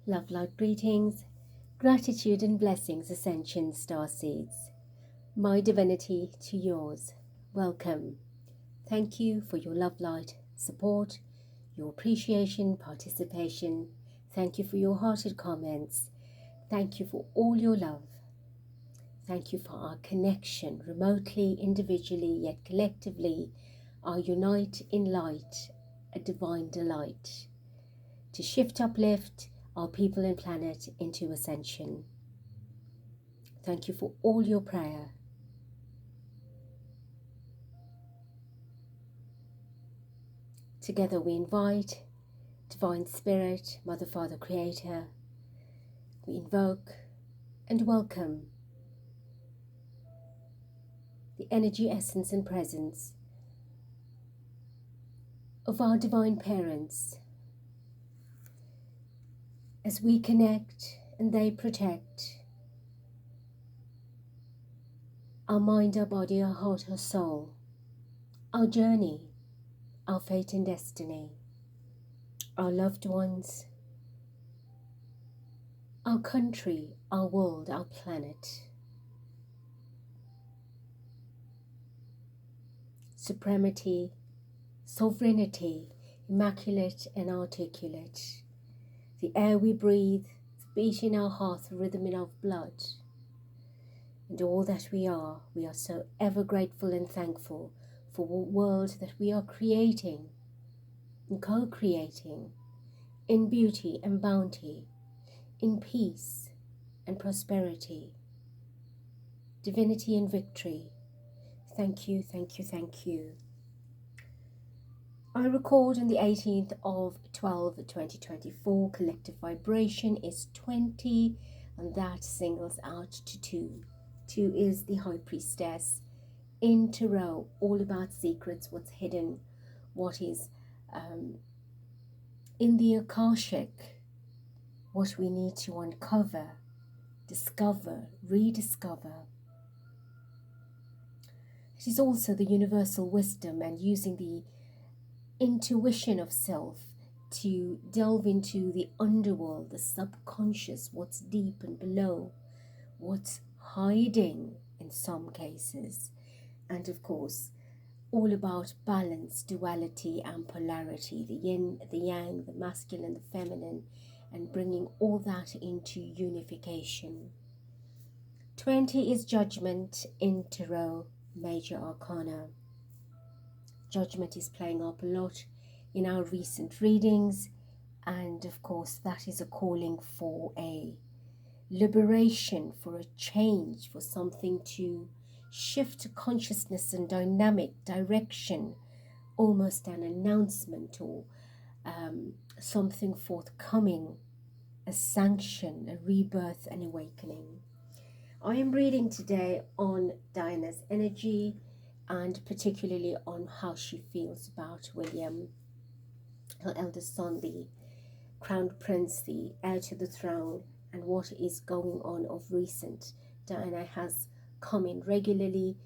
Love, light, greetings, gratitude and blessings, Ascension Starseeds. My divinity to yours. Welcome. Thank you for your love, light, support, your appreciation, participation. Thank you for your hearted comments. Thank you for all your love. Thank you for our connection, remotely, individually, yet collectively, our unite in light, a divine delight. To shift, uplift our people and planet into ascension. Thank you for all your prayer. Together we invite Divine Spirit, Mother, Father, Creator. We invoke and welcome the energy, essence and presence of our divine parents as we connect and they protect our mind, our body, our heart, our soul, our journey, our fate and destiny, our loved ones, our country, our world, our planet. Supremacy, sovereignty, immaculate and articulate. The air we breathe, the beat in our heart, the rhythm in our blood. And all that we are so ever grateful and thankful for the world that we are creating and co-creating in beauty and bounty, in peace and prosperity, divinity and victory. Thank you, thank you, thank you. I record on the 18th of 12/2024. Collective vibration is 20, and that singles out to 2. 2 is the High Priestess in Tarot, all about secrets, what's hidden, what is in the Akashic, what we need to uncover, discover, rediscover. It is also the universal wisdom and using the intuition of self to delve into the underworld, the subconscious, what's deep and below, what's hiding in some cases, and of course all about balance, duality and polarity, the yin, the yang, the masculine, the feminine, and bringing all that into unification. 20 is judgment in Tarot, major arcana. Judgment is playing up a lot in our recent readings, and of course that is a calling for a liberation, for a change, for something to shift consciousness and dynamic direction, almost an announcement or something forthcoming, a sanction, a rebirth, an awakening. I am reading today on Diana's energy, and particularly on how she feels about William, her eldest son, the crown prince, the heir to the throne, and what is going on of recent. Diana has come in regularly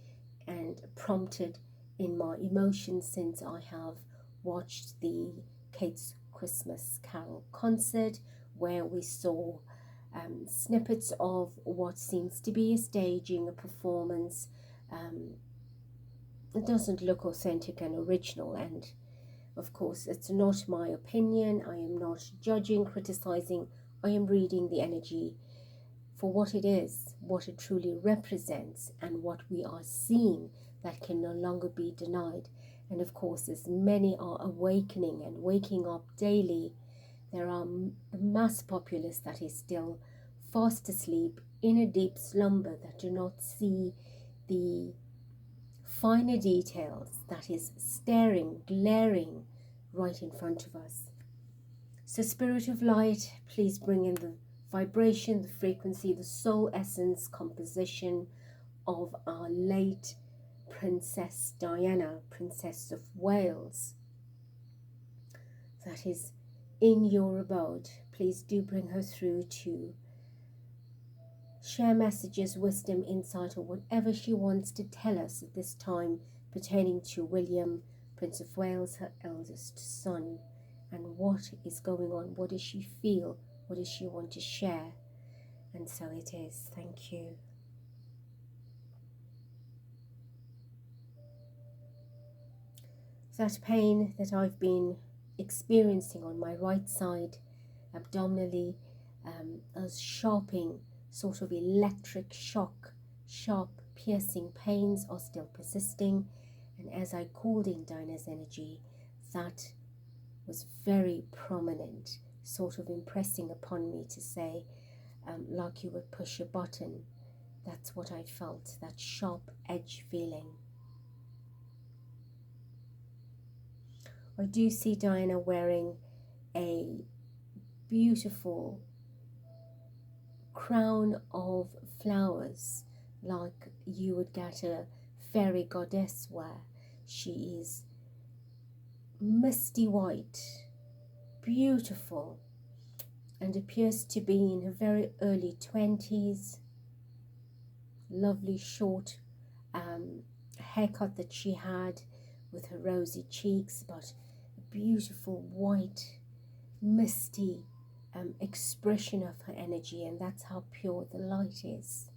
and prompted in my emotions since I have watched the Kate's Christmas Carol concert, where we saw snippets of what seems to be a staging, a performance. It doesn't look authentic and original, and of course it's not my opinion. I am not judging, criticizing. I am reading the energy for what it is, what it truly represents, and what we are seeing that can no longer be denied. And of course, as many are awakening and waking up daily, there are a mass populace that is still fast asleep in a deep slumber, that do not see the finer details that is staring, glaring right in front of us. So Spirit of Light, please bring in the vibration, the frequency, the soul essence composition of our late Princess Diana, Princess of Wales, that is in your abode. Please do bring her through to share messages, wisdom, insight, or whatever she wants to tell us at this time pertaining to William, Prince of Wales, her eldest son, and what is going on. What does she feel What does she want to share? And so it is. Thank you. That pain that I've been experiencing on my right side, abdominally, as sharping, sort of electric shock, sharp piercing pains are still persisting. And as I called in Dinah's energy, that was very prominent, sort of impressing upon me to say, like you would push a button. That's what I felt, that sharp edge feeling. I do see Diana wearing a beautiful crown of flowers, like you would get a fairy goddess wear. She is misty white, beautiful, and appears to be in her very early 20s. Lovely short haircut that she had with her rosy cheeks, but a beautiful white, misty expression of her energy, and that's how pure the light is.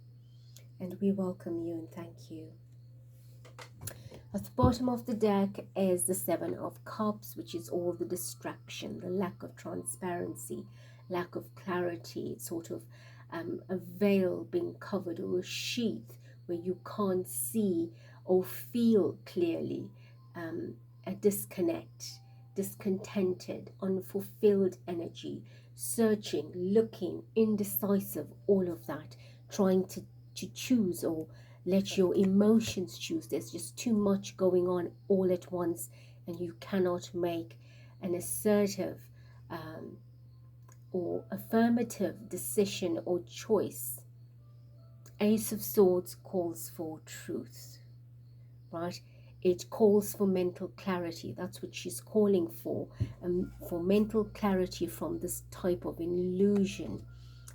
And we welcome you and thank you. At the bottom of the deck is the Seven of Cups, which is all the distraction, the lack of transparency, lack of clarity. It's sort of a veil being covered, or a sheath where you can't see or feel clearly, a disconnect, discontented, unfulfilled energy, searching, looking, indecisive, all of that, trying to choose or let your emotions choose. There's just too much going on all at once, and you cannot make an assertive or affirmative decision or choice. Ace of Swords calls for truth, right? It calls for mental clarity. That's what she's calling for mental clarity from this type of illusion,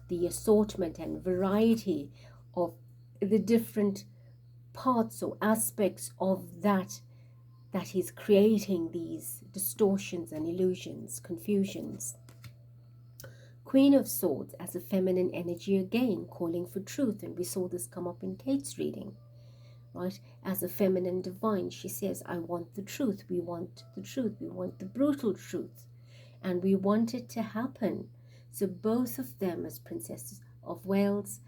the assortment and variety of the different parts or aspects of that is creating these distortions and illusions, confusions. Queen of Swords as a feminine energy, again calling for truth, and we saw this come up in Kate's reading, right? As a feminine divine, she says, I want the truth. We want the truth. We want the brutal truth, and we want it to happen. So both of them, as Princesses of Wales,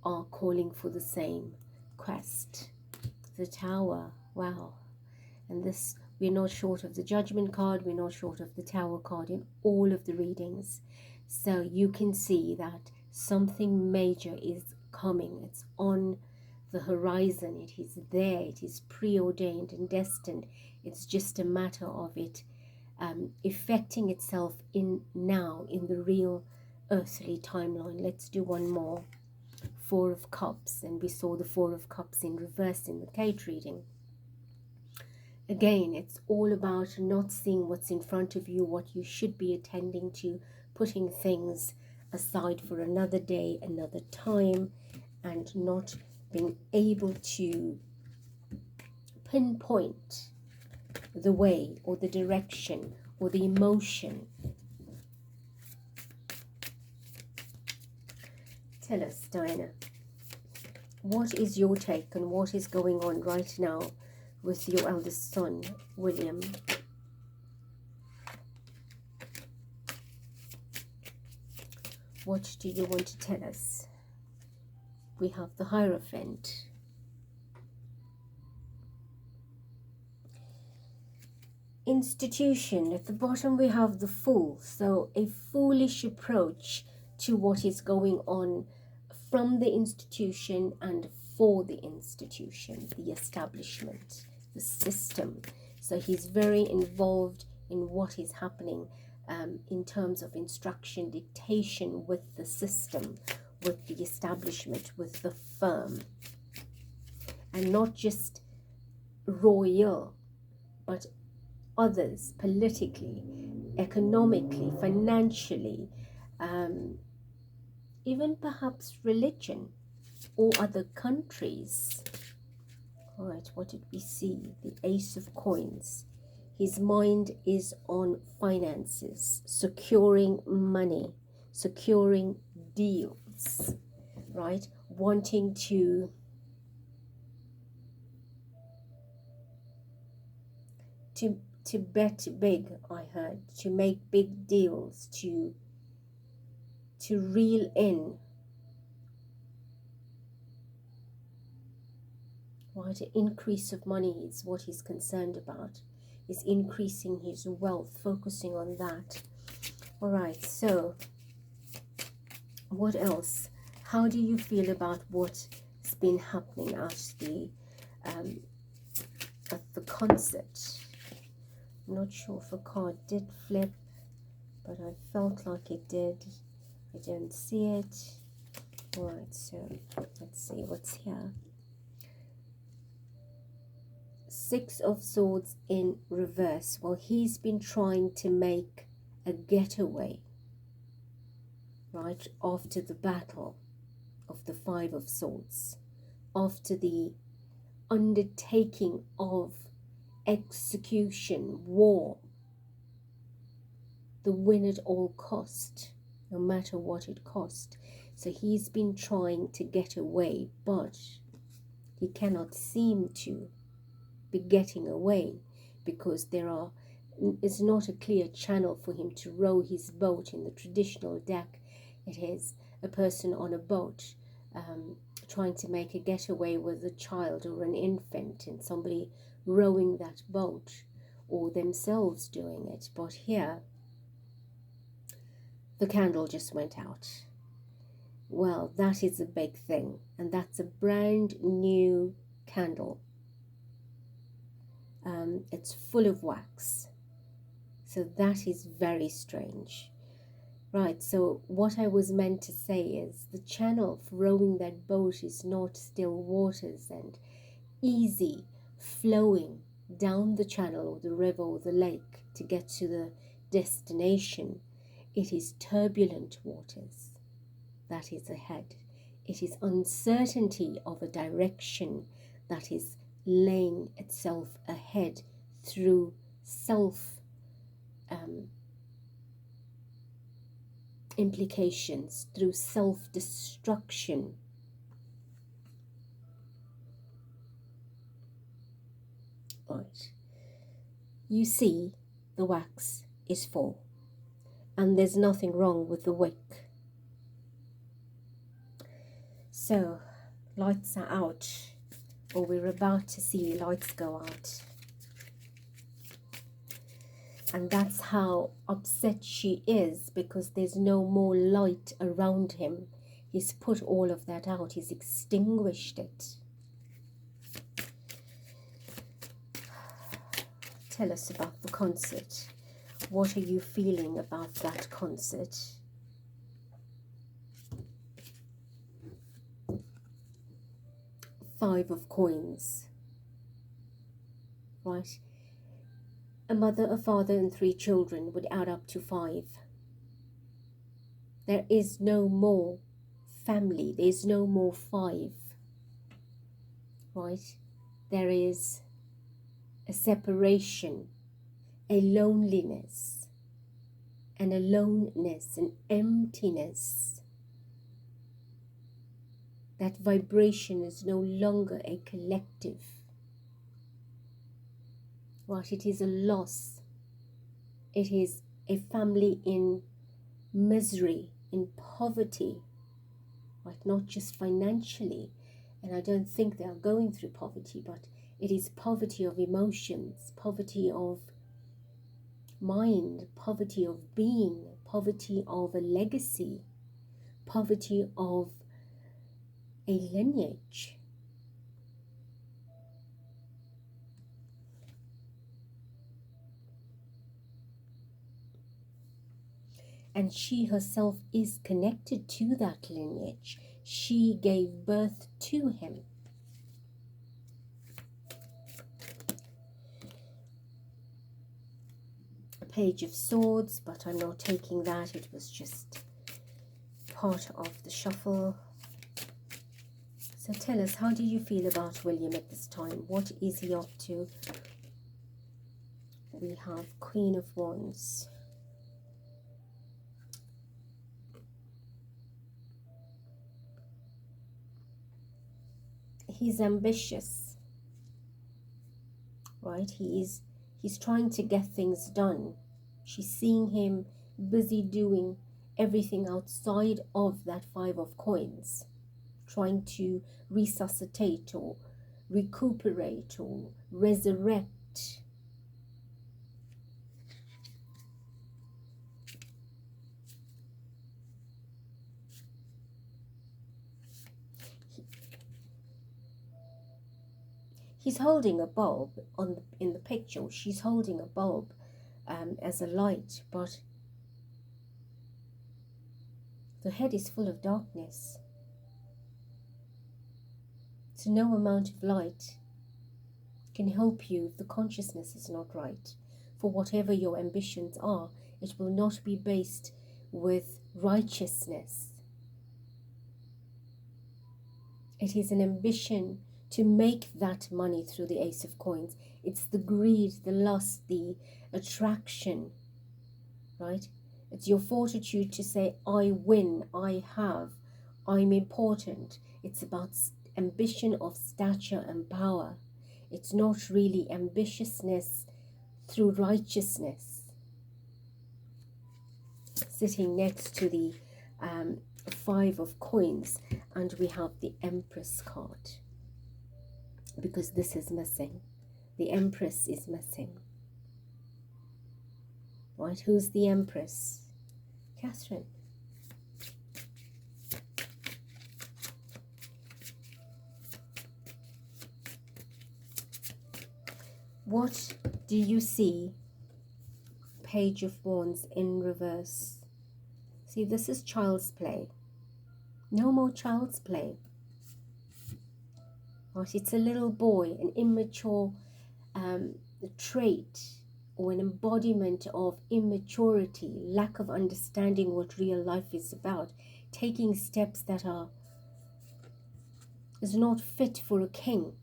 are calling for the same quest. The Tower, wow. And this, we're not short of the Judgment card, we're not short of the Tower card in all of the readings. So you can see that something major is coming. It's on the horizon. It is there. It is preordained and destined. It's just a matter of it effecting itself in now, in the real earthly timeline. Let's do one more. Four of Cups, and we saw the Four of Cups in reverse in the Kate reading. Again, it's all about not seeing what's in front of you, what you should be attending to, putting things aside for another day, another time, and not being able to pinpoint the way or the direction or the emotion. Tell us, Diana, what is your take on what is going on right now with your eldest son, William? What do you want to tell us? We have the Hierophant. Institution. At the bottom we have the Fool. So a foolish approach to what is going on from the institution and for the institution, the establishment, the system. So he's very involved in what is happening in terms of instruction, dictation with the system, with the establishment, with the firm. And not just royal, but others, politically, economically, financially, even perhaps religion or other countries. All right, what did we see? The Ace of Coins. His mind is on finances, securing money, securing deals, right? Wanting to bet big, I heard, to make big deals, to reel in, right? An increase of money is what he's concerned about, is increasing his wealth, focusing on that. All right, so what else? How do you feel about what's been happening at the concert? I'm not sure if a card did flip, but I felt like it did. I don't see it. All right, so let's see what's here. Six of Swords in reverse. Well, he's been trying to make a getaway, right, after the battle of the Five of Swords, after the undertaking of execution, war, the win at all cost, no matter what it cost. So he's been trying to get away, but he cannot seem to be getting away, because is not a clear channel for him to row his boat. In the traditional deck, it is a person on a boat trying to make a getaway with a child or an infant, and somebody rowing that boat or themselves doing it. But here the candle just went out. Well, that is a big thing, and that's a brand new candle. It's full of wax, so that is very strange. Right, so what I was meant to say is the channel for rowing that boat is not still waters and easy flowing down the channel or the river or the lake to get to the destination. It is turbulent waters that is ahead. It is uncertainty of a direction that is laying itself ahead through implications, through self-destruction. Right. You see, the wax is full, and there's nothing wrong with the wick. So, lights are out, or we're about to see lights go out. And that's how upset she is, because there's no more light around him. He's put all of that out. He's extinguished it. Tell us about the concert. What are you feeling about that concert? Five of Coins. Right? A mother, a father, and 3 children would add up to 5. There is no more family. There is no more 5. Right? There is a separation, a loneliness, an aloneness, an emptiness. That vibration is no longer a collective. Right, it is a loss. It is a family in misery, in poverty, right? Not just financially, and I don't think they are going through poverty, but it is poverty of emotions, poverty of mind, poverty of being, poverty of a legacy, poverty of a lineage. And she herself is connected to that lineage. She gave birth to him. A Page of Swords, but I'm not taking that. It was just part of the shuffle. So tell us, how do you feel about William at this time? What is he up to? We have Queen of Wands. he's ambitious, right? He's trying to get things done. She's seeing him busy doing everything outside of that 5 of coins, trying to resuscitate or recuperate or resurrect. He's holding a bulb in the picture. She's holding a bulb as a light, but the head is full of darkness. So no amount of light can help you if the consciousness is not right. For whatever your ambitions are, it will not be based with righteousness. It is an ambition to make that money through the Ace of Coins. It's the greed, the lust, the attraction, right? It's your fortitude to say, I win, I have, I'm important. It's about ambition of stature and power. It's not really ambitiousness through righteousness. Sitting next to the 5 of Coins, and we have the Empress card, because this is missing. The Empress is missing. Right, who's the Empress? Catherine. What do you see? Page of Wands in reverse. See, this is child's play. No more child's play. Right, it's a little boy, an immature trait or an embodiment of immaturity, lack of understanding what real life is about, taking steps that is not fit for a king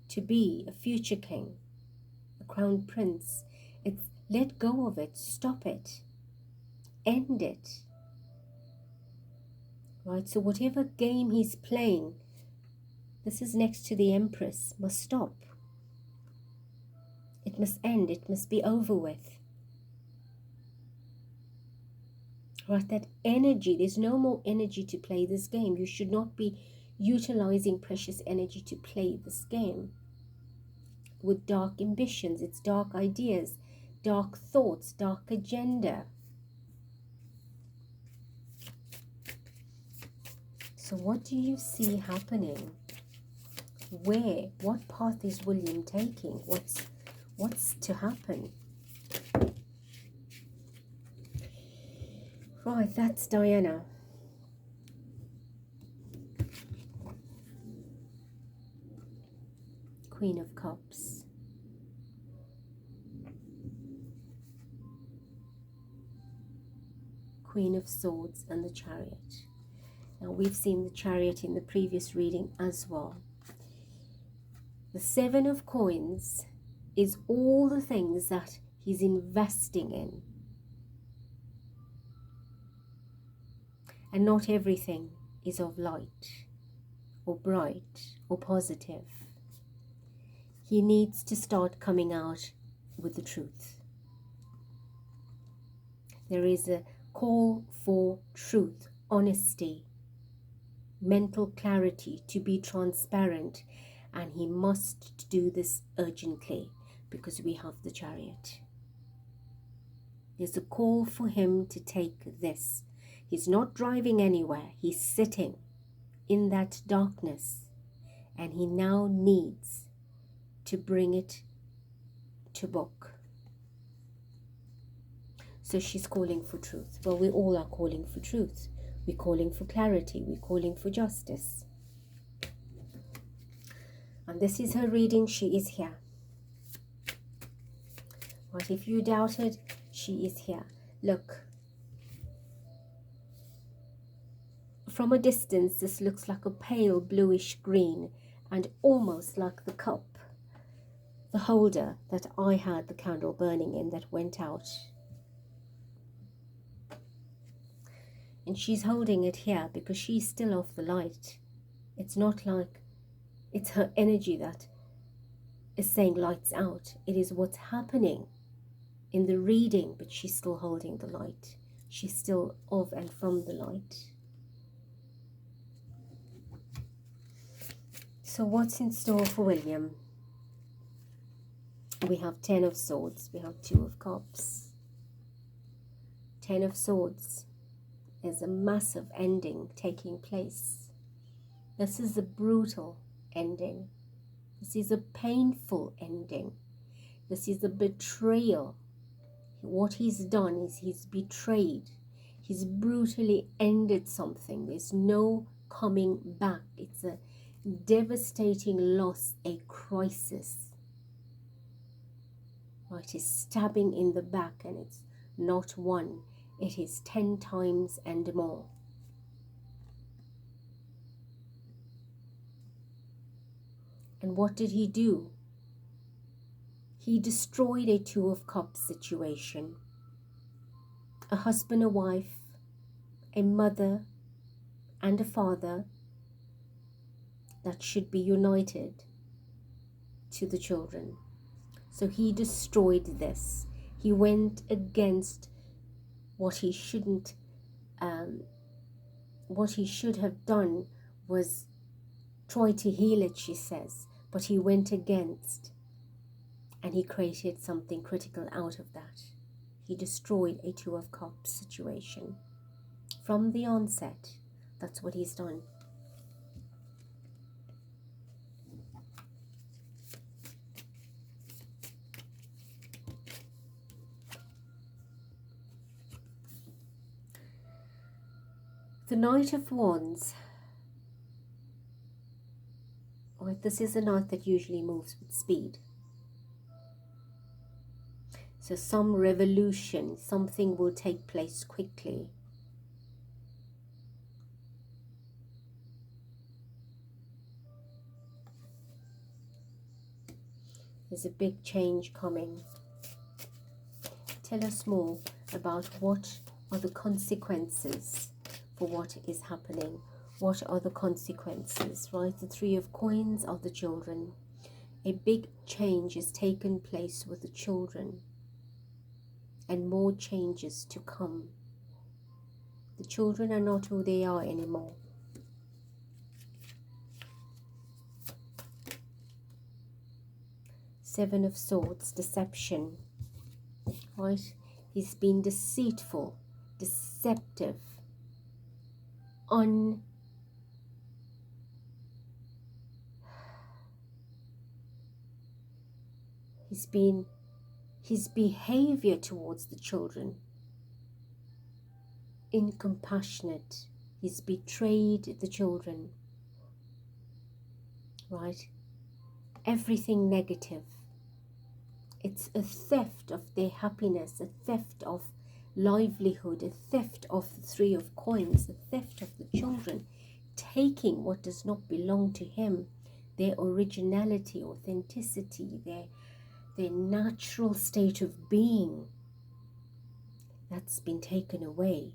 to be, a future king, a crown prince. It's let go of it, stop it, end it. Right, so whatever game he's playing, this is next to the Empress, must stop. It must end, it must be over with. Right, that energy, there's no more energy to play this game. You should not be utilizing precious energy to play this game with dark ambitions. It's dark ideas, dark thoughts, dark agenda. So what do you see happening? Where? What path is William taking? What's to happen? Right, that's Diana. Queen of Cups. Queen of Swords and the Chariot. Now, we've seen the Chariot in the previous reading as well. The 7 of Coins is all the things that he's investing in. And not everything is of light or bright or positive. He needs to start coming out with the truth. There is a call for truth, honesty, mental clarity, to be transparent, and he must do this urgently because we have the Chariot. There's a call for him to take this. He's not driving anywhere. He's sitting in that darkness, and he now needs to bring it to book. So she's calling for truth. Well, we all are calling for truth. We're calling for clarity. We're calling for justice. And this is her reading. She is here. Right, if you doubted, she is here. Look. From a distance, this looks like a pale bluish green and almost like the cup, the holder that I had the candle burning in that went out. And she's holding it here because she's still off the light. It's not like It's her energy that is saying lights out. It is what's happening in the reading, but she's still holding the light. She's still of and from the light. So what's in store for William? We have 10 of Swords. We have 2 of Cups. 10 of Swords is a massive ending taking place. This is a brutal ending. This is a painful ending. This is a betrayal. What he's done is he's betrayed. He's brutally ended something. There's no coming back. It's a devastating loss, a crisis. Right, it's stabbing in the back, and it's not one. It is 10 times and more. And what did he do? He destroyed a 2 of Cups situation. A husband, a wife, a mother, and a father that should be united to the children. So he destroyed this. He went against what he shouldn't. What he should have done was try to heal it, she says, but he went against, and he created something critical out of that. He destroyed a 2 of Cups situation. From the onset, that's what he's done. The Knight of Wands. Right, this is a knight that usually moves with speed. So some revolution, something will take place quickly. There's a big change coming. Tell us more about what are the consequences for what is happening. What are the consequences, right? The 3 of Coins are the children. A big change has taken place with the children, and more changes to come. The children are not who they are anymore. Seven of Swords, deception, right? He's been deceitful, deceptive, his behavior towards the children, incompassionate. He's betrayed the children, right? Everything negative. It's a theft of their happiness, a theft of livelihood, a theft of the 3 of Coins, a theft of the children, taking what does not belong to him, their originality, authenticity, their natural state of being. That's been taken away.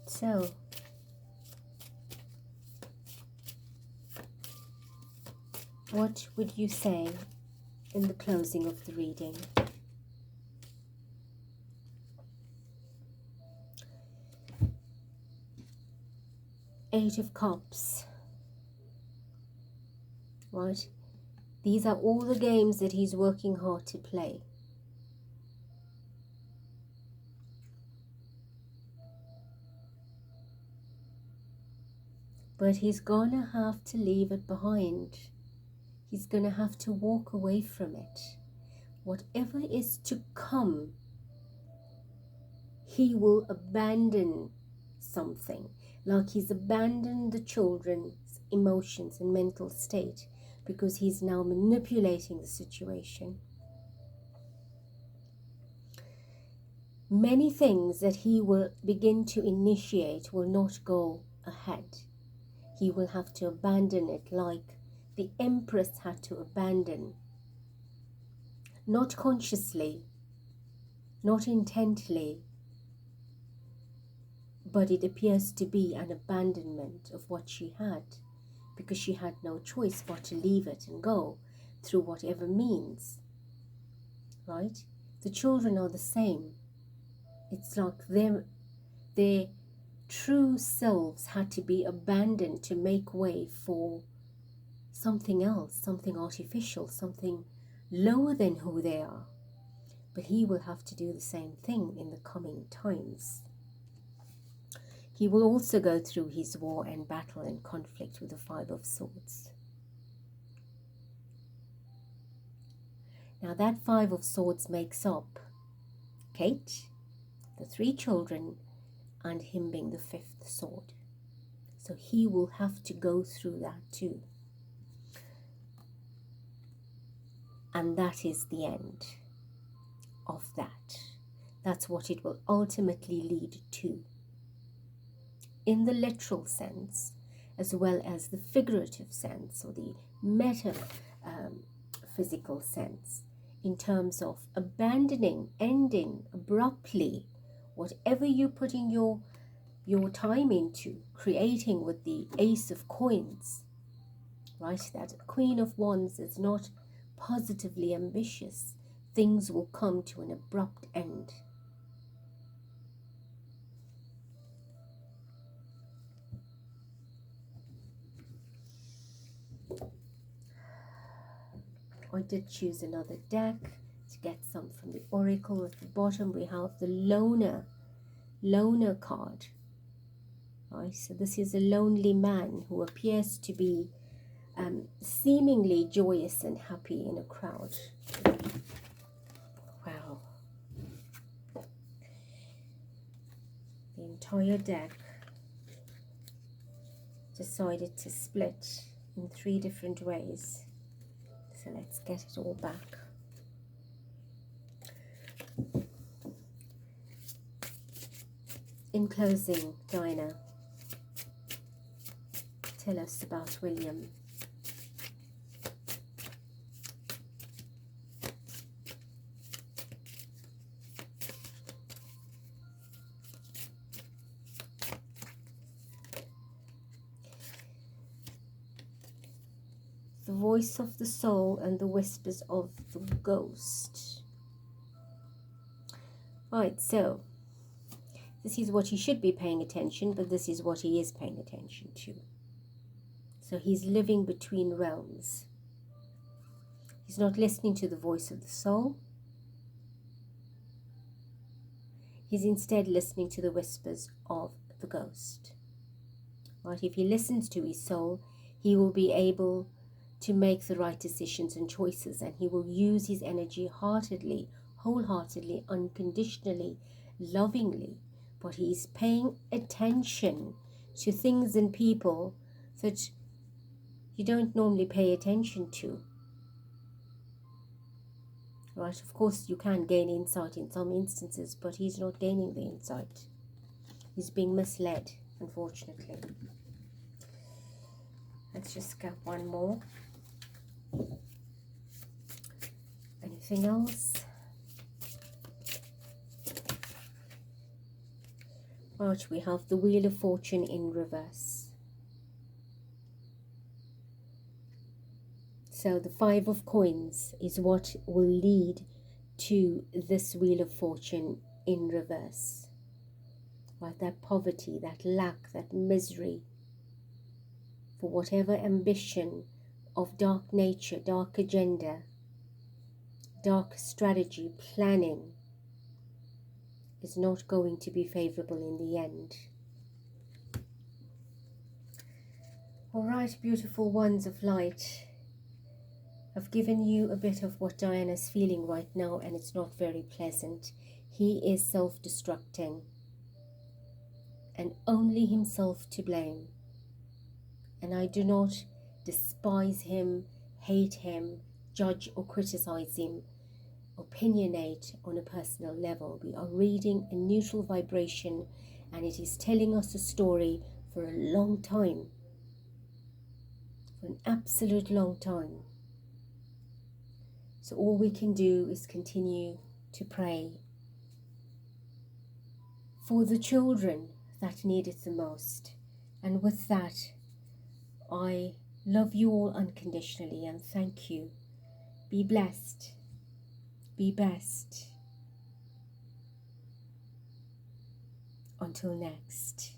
So, what would you say in the closing of the reading? Eight of Cups, right? These are all the games that he's working hard to play. But he's gonna have to leave it behind. He's gonna have to walk away from it. Whatever is to come, he will abandon something. Like he's abandoned the children's emotions and mental state, because he's now manipulating the situation. Many things that he will begin to initiate will not go ahead. He will have to abandon it, like the Empress had to abandon, not consciously, not intently, but it appears to be an abandonment of what she had, because she had no choice but to leave it and go through whatever means, right? The children are the same. It's like their true selves had to be abandoned to make way for something else, something artificial, something lower than who they are. But he will have to do the same thing in the coming times. He will also go through his war and battle and conflict with the Five of Swords. Now that Five of Swords makes up Kate, the 3 children, and him being the 5th sword. So he will have to go through that too. And that is the end of that. That's what it will ultimately lead to, in the literal sense, as well as the figurative sense, or the physical sense, in terms of abandoning, ending abruptly whatever you're putting your time into, creating with the Ace of Coins, right? That Queen of Wands is not positively ambitious. Things will come to an abrupt end. I did choose another deck to get some from the Oracle. At the bottom we have the Loner card. Right, so this is a lonely man who appears to be seemingly joyous and happy in a crowd. Wow. The entire deck decided to split in 3 different ways. So let's get it all back. In closing, Diana, tell us about William. The voice of the soul and the whispers of the ghost. Right, so this is what he should be paying attention, but this is what he is paying attention to. So he's living between realms. He's not listening to the voice of the soul. He's instead listening to the whispers of the ghost. Right? If he listens to his soul, he will be able to make the right decisions and choices, and he will use his energy heartedly, wholeheartedly, unconditionally, lovingly. But he's paying attention to things and people that you don't normally pay attention to. Right? Of course, you can gain insight in some instances, but he's not gaining the insight. He's being misled, unfortunately. Let's just get one more. Anything else? Right, we have the Wheel of Fortune in reverse. So the 5 of Coins is what will lead to this Wheel of Fortune in reverse. Right, that poverty, that lack, that misery, for whatever ambition of dark nature, dark agenda, dark strategy, planning, is not going to be favorable in the end. All right, beautiful ones of light. I've given you a bit of what Diana's feeling right now, and it's not very pleasant. He is self-destructing, and only himself to blame. And I do not despise him, hate him, judge or criticize him, opinionate on a personal level. We are reading a neutral vibration, and it is telling us a story for a long time. for an absolute long time. So all we can do is continue to pray for the children that need it the most. And with that, I love you all unconditionally and thank you. Be blessed. Be best. Until next.